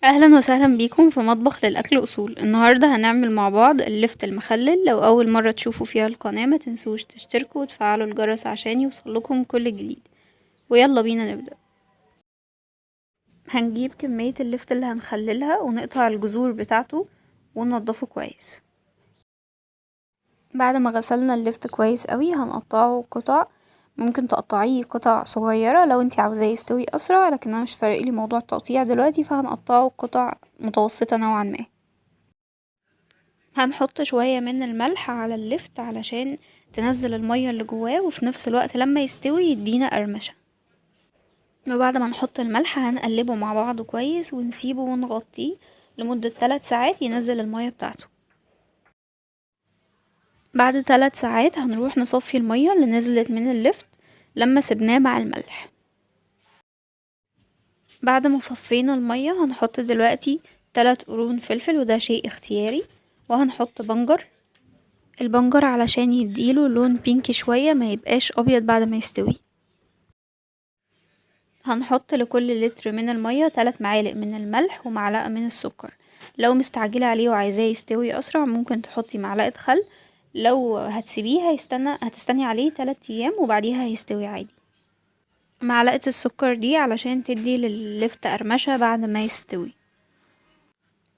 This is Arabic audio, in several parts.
اهلا وسهلا بيكم في مطبخ للاكل اصول. النهارده هنعمل مع بعض اللفت المخلل. لو اول مره تشوفوا فيها القناه ما تنسوش تشتركوا وتفعلوا الجرس عشان يوصلكم كل جديد. ويلا بينا نبدا. هنجيب كميه اللفت اللي هنخللها ونقطع الجذور بتاعته وننضفه كويس. بعد ما غسلنا اللفت كويس قوي هنقطعه قطع. ممكن تقطعيه قطع صغيره لو انتي عاوزاه يستوي اسرع، لكن انا مش فارقلي موضوع التقطيع دلوقتي، فهنقطعه قطع متوسطه نوعا ما. هنحط شوية من الملح على اللفت علشان تنزل المية اللي جواه، وفي نفس الوقت لما يستوي يدينا قرمشة. وبعد ما نحط الملح هنقلبه مع بعضه كويس ونسيبه ونغطيه لمدة 3 ساعات ينزل المية بتاعته. بعد 3 ساعات هنروح نصفي المية اللي نزلت من اللفت لما سبناه مع الملح. بعد ما صفينا المية هنحط دلوقتي 3 قرون فلفل، وده شيء اختياري. وهنحط بنجر. البنجر علشان يديله لون بينكي شوية، ما يبقاش ابيض بعد ما يستوي. هنحط لكل لتر من المية 3 معالق من الملح ومعلقة من السكر. لو مستعجلة عليه وعايزاه يستوي اسرع ممكن تحطي معلقة خل. لو هتسيبيه هتستني عليه 3 ايام وبعديها هيستوي عادي. معلقة السكر دي علشان تدي لللفت قرمشة بعد ما يستوي.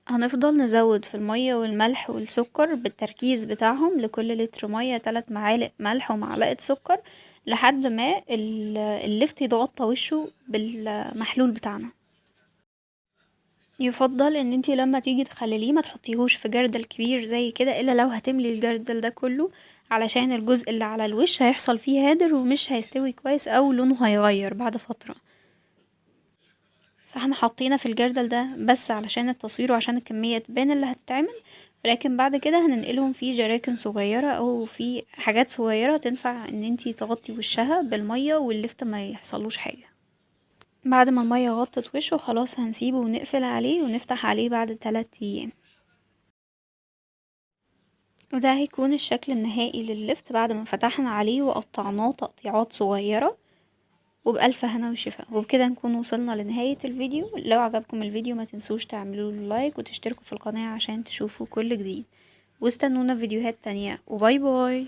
هنفضل نزود في المية والملح والسكر بالتركيز بتاعهم. لكل لتر مية 3 معالق ملح ومعلقة سكر لحد ما اللفت يتغطى وشه بالمحلول بتاعنا. يفضل ان انتي لما تيجي تخلليه ما تحطيهوش في جردل كبير زي كده، الا لو هتملي الجردل ده كله، علشان الجزء اللي على الوش هيحصل فيه هادر ومش هيستوي كويس او لونه هيغير بعد فترة. فاحنا حطينا في الجردل ده بس علشان التصوير وعشان الكمية تبان اللي هتتعمل، لكن بعد كده هننقلهم في جراكن صغيرة او في حاجات صغيرة تنفع ان انتي تغطي وشها بالمية واللفت ما يحصلوش حاجة. بعد ما المية غطت وشه خلاص هنسيبه ونقفل عليه ونفتح عليه بعد 3 ايام. وده هيكون الشكل النهائي لللفت بعد ما فتحنا عليه وقطعناه تقطيعات صغيرة. وبألف هنا وشفا. وبكده نكون وصلنا لنهاية الفيديو. لو عجبكم الفيديو ما تنسوش تعملوا لايك وتشتركوا في القناة عشان تشوفوا كل جديد، واستنونا في فيديوهات تانية، وباي باي.